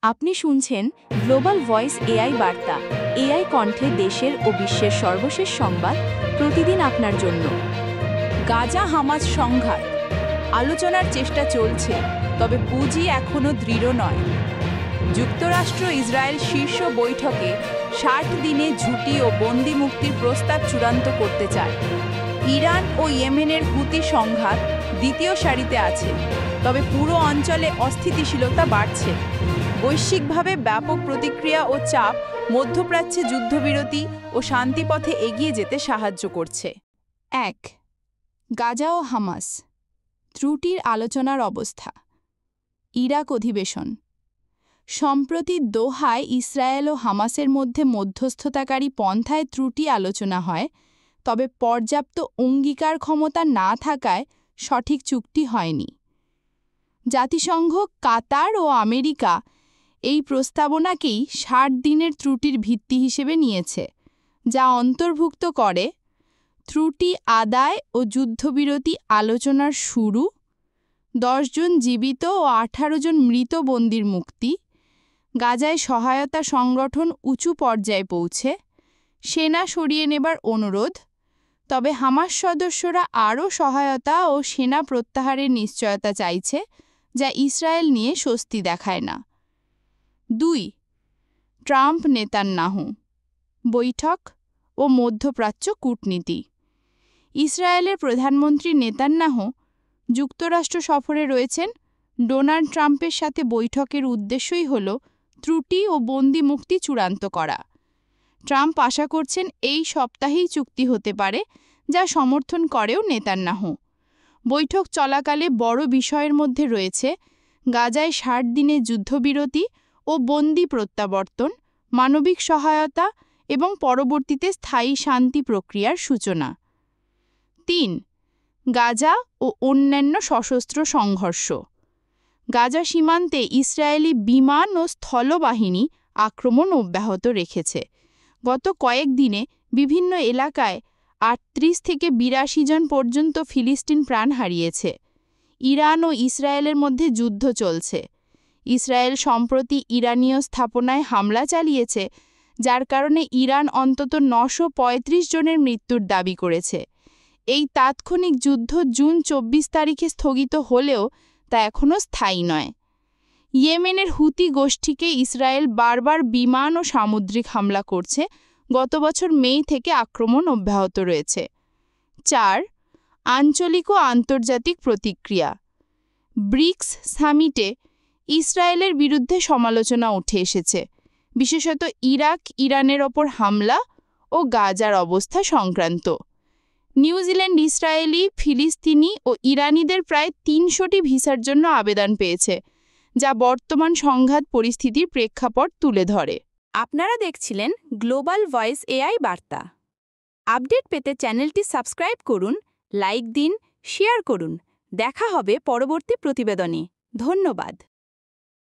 আপনি শুনছেন global voice AI বার্তা, এআই কণ্ঠে দেশের ও বিশ্বের সর্বশেষ সংবাদ প্রতিদিন আপনার জন্য। গাজা হামাস সংঘাত, আলোচনার চেষ্টা চলছে, তবে পুঁজি এখনও দৃঢ় নয়। যুক্তরাষ্ট্র ইসরায়েল শীর্ষ বৈঠকে ৬০ দিনে ঝুঁটি ও বন্দি মুক্তির প্রস্তাব চূড়ান্ত করতে চায়। ইরান ও ইয়েমেনের হুতি সংঘাত দ্বিতীয় সারিতে আছে, তবে পুরো অঞ্চলে অস্থিতিশীলতা বাড়ছে। বৈশ্বিকভাবে ব্যাপক প্রতিক্রিয়া ও চাপ মধ্যপ্রাচ্যে যুদ্ধবিরতি ও শান্তিপথে এগিয়ে যেতে সাহায্য করছে। ১. গাজা ও হামাস ত্রুটির আলোচনার অবস্থা। ইরাক অধিবেশন। সম্প্রতি দোহায় ইসরায়েল ও হামাসের মধ্যে মধ্যস্থতাকারী পন্থায় ত্রুটি আলোচনা হয়, তবে পর্যাপ্ত অঙ্গীকার ক্ষমতা না থাকায় সঠিক চুক্তি হয়নি। জাতিসংঘ, কাতার ও আমেরিকা এই প্রস্তাবনাকেই ৬০ দিনের ত্রুটির ভিত্তি হিসেবে নিয়েছে, যা অন্তর্ভুক্ত করে ত্রুটি আদায় ও যুদ্ধবিরতি আলোচনার শুরু, ১০ জন জীবিত ও ১৮ জন মৃত বন্দির মুক্তি, গাজায় সহায়তা সংগঠন উঁচু পর্যায়ে পৌঁছে, সেনা সরিয়ে নেবার অনুরোধ, তবে হামাস সদস্যরা আরও সহায়তা ও সেনা প্রত্যাহারের নিশ্চয়তা চাইছে, যা ইসরায়েল নিয়ে স্বস্তি দেখায় না। ২. ট্রাম্প নেতান্যাহু বৈঠক ও মধ্যপ্রাচ্য কূটনীতি। ইসরায়েলের প্রধানমন্ত্রী নেতান্যাহু যুক্তরাষ্ট্র সফরে রয়েছেন। ডোনাল্ড ট্রাম্পের সাথে বৈঠকের উদ্দেশ্যই হল ত্রুটি ও বন্দি মুক্তি চূড়ান্ত করা। ট্রাম্প আশা করছেন এই সপ্তাহেই চুক্তি হতে পারে, যা সমর্থন করেও নেতান্যাহু। বৈঠক চলাকালে বড় বিষয়ের মধ্যে রয়েছে গাজায় ৬০ দিনের যুদ্ধবিরতি ও বন্দি প্রত্যাবর্তন, মানবিক সহায়তা এবং পরবর্তীতে স্থায়ী শান্তি প্রক্রিয়ার সূচনা। ৩. গাজা ও অন্যান্য সশস্ত্র সংঘর্ষ। গাজা সীমান্তে ইসরায়েলি বিমান ও স্থলবাহিনী আক্রমণ অব্যাহত রেখেছে। গত কয়েকদিনে বিভিন্ন এলাকায় ৩৮ থেকে ৮২ জন পর্যন্ত ফিলিস্তিন প্রাণ হারিয়েছে। ইরান ও ইসরায়েলের মধ্যে যুদ্ধ চলছে। ইসরায়েল সম্প্রতি ইরানীয় স্থাপনায় হামলা চালিয়েছে, যার কারণে ইরান অন্তত ৯৩৫ জনের মৃত্যুর দাবি করেছে। এই তাৎক্ষণিক যুদ্ধ জুন ২৪ তারিখে স্থগিত হলেও তা এখনও স্থায়ী নয়। ইয়েমেনের হুতি গোষ্ঠীকে ইসরায়েল বারবার বিমান ও সামুদ্রিক হামলা করছে। গত বছর মে থেকে আক্রমণ অব্যাহত রয়েছে। ৪. আঞ্চলিক ও আন্তর্জাতিক প্রতিক্রিয়া। ব্রিক্স সামিটে ইসরায়েলের বিরুদ্ধে সমালোচনা উঠে এসেছে, বিশেষত ইরাক, ইরানের ওপর হামলা ও গাজার অবস্থা সংক্রান্ত। নিউজিল্যান্ড ইসরায়েলি, ফিলিস্তিনি ও ইরানিদের প্রায় ৩০০টি ভিসার জন্য আবেদন পেয়েছে, যা বর্তমান সংঘাত পরিস্থিতির প্রেক্ষাপট তুলে ধরে। আপনারা দেখছিলেন গ্লোবাল ভয়েস এআই বার্তা। আপডেট পেতে চ্যানেলটি সাবস্ক্রাইব করুন, লাইক দিন, শেয়ার করুন। দেখা হবে পরবর্তী প্রতিবেদনে। ধন্যবাদ।